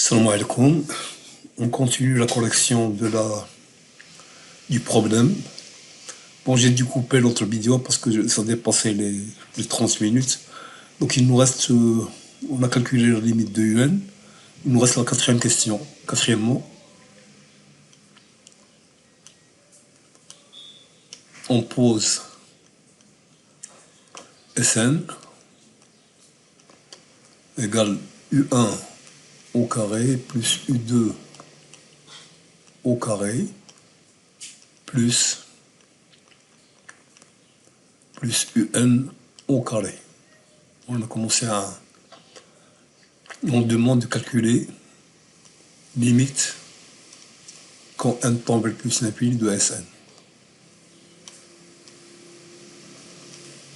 Salam alaikum. On continue la correction du problème. Bon, j'ai dû couper l'autre vidéo parce que ça dépassait les 30 minutes. Donc il nous reste, on a calculé la limite de UN. Il nous reste la quatrième question. Quatrièmement, on pose Sn égale U1 au carré plus U2 au carré plus UN au carré. On a commencé à... On demande de calculer limite quand n tend vers le plus l'infini de Sn.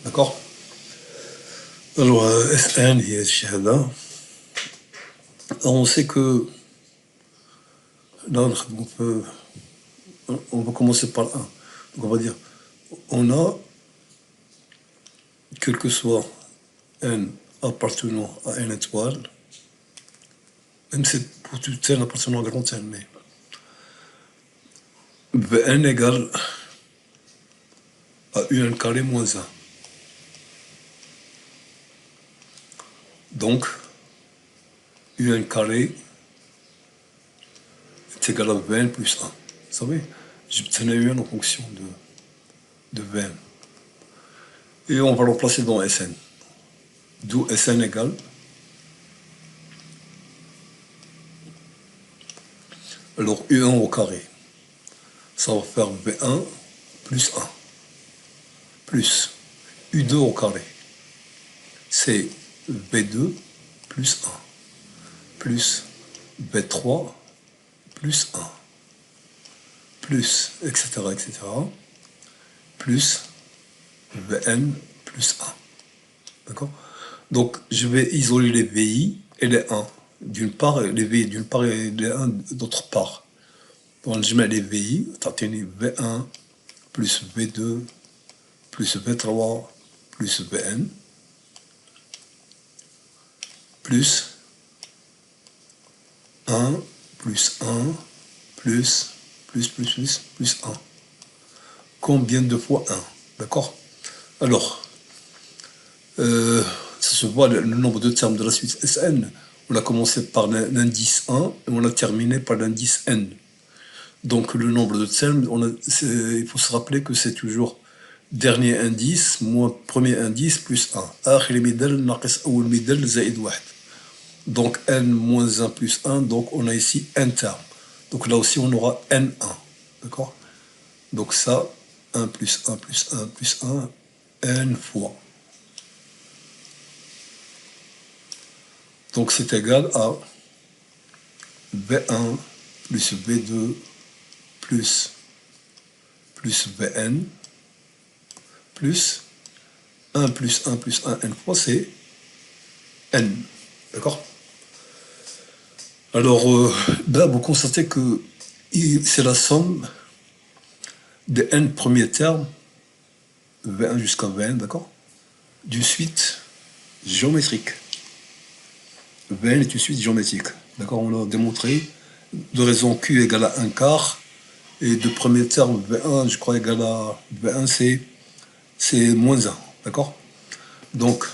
D'accord? Alors, Sn et Shahada. On sait que là, on va commencer par 1. Donc on va dire, on a, quel que soit n appartenant à n étoile, même si c'est pour tout n appartenant à grand n, mais Vn égale à un carré moins 1. Donc, un carré est égal à Vn plus 1. Vous savez, j'obtenais un en fonction de Vn. Et on va le remplacer dans Sn. D'où Sn égale alors U1 au carré. Ça va faire V1 plus 1 plus U2 au carré. C'est V2 plus 1 plus V3 plus 1 plus etc. plus Vn plus 1. D'accord? Donc je vais isoler les VI et les 1 d'une part, les VI d'une part et les 1 d'autre part. Donc je mets les VI, t'as-tu V1 plus V2 plus V3 plus Vn plus 1 plus 1 plus 1. Combien de fois 1? D'accord? Alors, ça se voit le nombre de termes de la suite Sn. On a commencé par l'indice 1 et on a terminé par l'indice n. Donc le nombre de termes, il faut se rappeler que c'est toujours dernier indice moins premier indice plus 1. Donc n moins 1 plus 1, donc on a ici n termes. Donc là aussi on aura n1. D'accord? Donc ça, 1 plus 1 plus 1 plus 1, n fois. Donc c'est égal à V1 plus V2 plus Vn plus 1 plus 1 plus 1 n fois, c'est n. D'accord? Alors là, vous constatez que c'est la somme des n premiers termes, V1 jusqu'à Vn, d'accord, d'une suite géométrique. Vn est une suite géométrique. D'accord? On l'a démontré. De raison Q égale à 1 quart. Et de premier terme, V1, je crois, égale à V1, c'est moins 1. D'accord? Donc,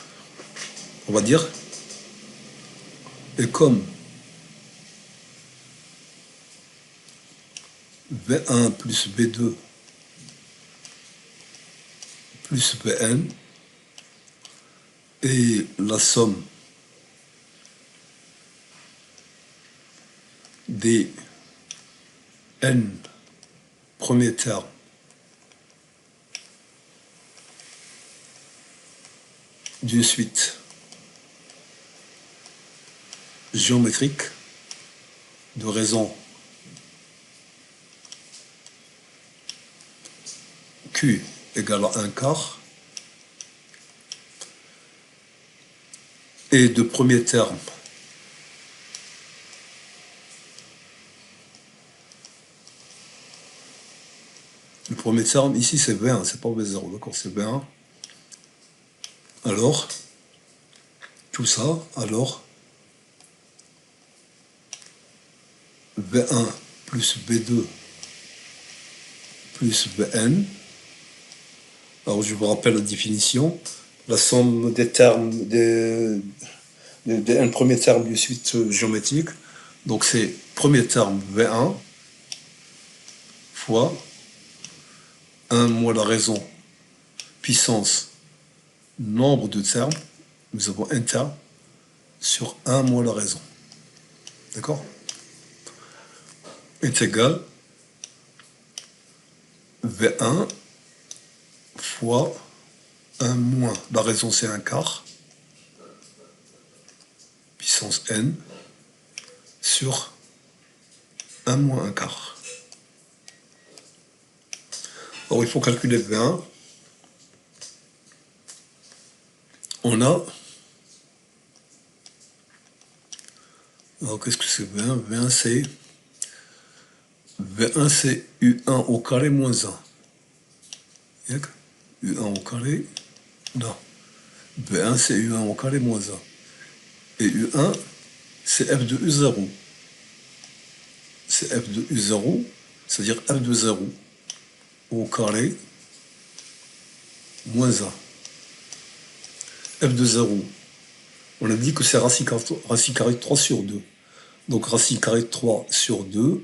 on va dire, et comme V1 plus V2 plus Vn et la somme des n premiers termes d'une suite géométrique de raison Q égale à 1 quart et de premier terme le premier terme ici c'est V1, c'est pas V0, d'accord, c'est V1. Alors tout ça, alors V1 plus B2 plus Vn. Alors je vous rappelle la définition. La somme des termes des n premiers termes d'une suite géométrique. Donc c'est premier terme V1 fois 1 moins la raison puissance nombre de termes. Nous avons un terme sur 1 moins la raison. D'accord? Est égal V1 fois 1 moins, la raison c'est un quart, puissance n, sur 1 moins un quart. Alors il faut calculer V1. On a... Alors qu'est-ce que c'est V1? V1 c'est... V1 c'est U1 au carré moins 1. U1 au carré, non. V1 c'est U1 au carré moins 1. Et U1 c'est F de U0. C'est F de U0, c'est-à-dire F de 0 au carré moins 1. F de 0, on a dit que c'est racine carrée de 3 sur 2. Donc racine carrée de 3 sur 2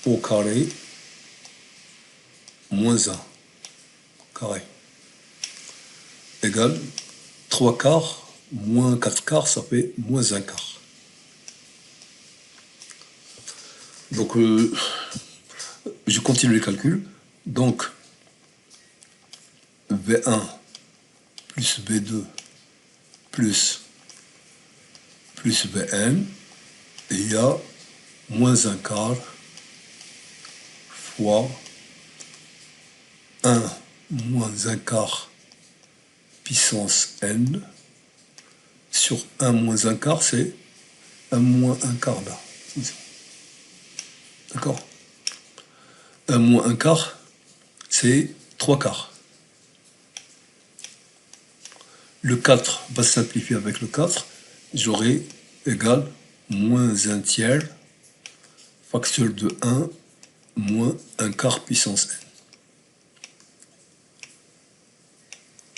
au carré moins 1 carré égale 3 quarts moins 4 quarts, ça fait moins 1 quart. Donc je continue les calculs. Donc V1 plus V2 plus Vn, et il y a moins 1 quart fois 1 moins 1 quart puissance n sur 1 moins 1 quart, c'est 1 moins 1 quart là. D'accord? 1 moins 1 quart, c'est 3 quarts. Le 4 va simplifier avec le 4. J'aurai égal moins 1 tiers facteur de 1 moins 1 quart puissance n.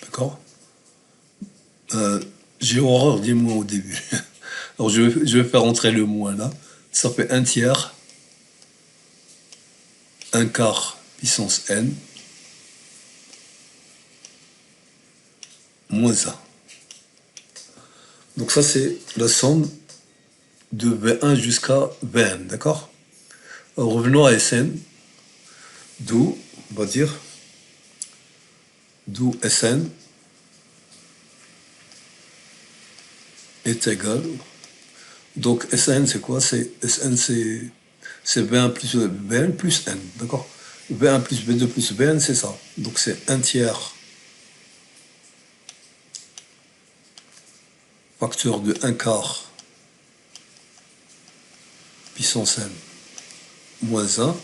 D'accord? J'ai horreur des moins au début. Alors je vais faire entrer le moins là. Ça fait 1 tiers, 1 quart puissance n, moins 1. Donc ça c'est la somme de V1 jusqu'à Vn, d'accord? Revenons à Sn, d'où, on va dire, d'où Sn est égal. Donc Sn c'est quoi? Sn c'est V1 plus Vn plus n, d'accord? V1 plus V2 plus Vn, c'est ça. Donc c'est 1 tiers facteur de 1 quart puissance n moins 1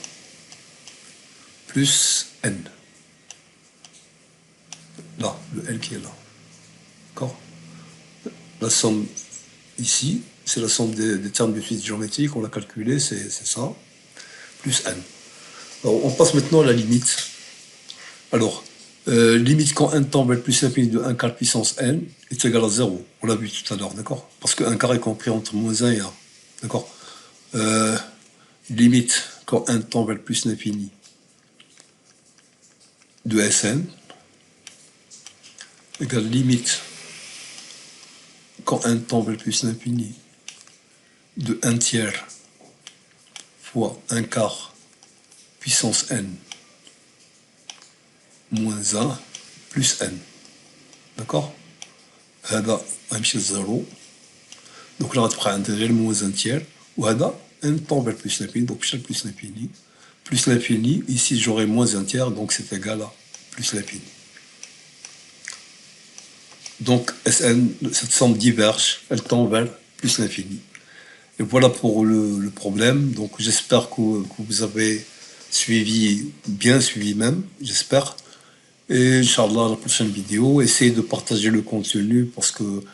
plus n. Là, le n qui est là. D'accord? La somme ici, c'est la somme des termes de suite géométrique, on l'a calculé, c'est ça, plus n. Alors, on passe maintenant à la limite. Alors, limite quand n tend vers plus l'infini de 1 quart puissance n est égal à 0. On l'a vu tout à l'heure, d'accord? Parce que 1 quart est compris entre moins 1 et 1. D'accord? Limite quand n tend vers plus l'infini de Sn égale limite quand n tend vers plus l'infini de 1 tiers fois 1 quart puissance n moins 1 plus n. D'accord? هذا غيمشي لزيرو. Donc là غتبقى عندنا غير moins 1 tiers. وهذا n tend vers plus l'infini, donc مشى plus l'infini. Plus l'infini, ici j'aurai moins 1 tiers, donc c'est égal à plus l'infini. Donc Sn, cette somme diverge, elle tend vers plus l'infini. Et voilà pour le problème. Donc j'espère que vous avez suivi, bien suivi même, j'espère. Et Inch'Allah, la prochaine vidéo, essayez de partager le contenu parce que,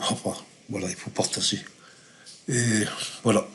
enfin, voilà, il faut partager. Et voilà.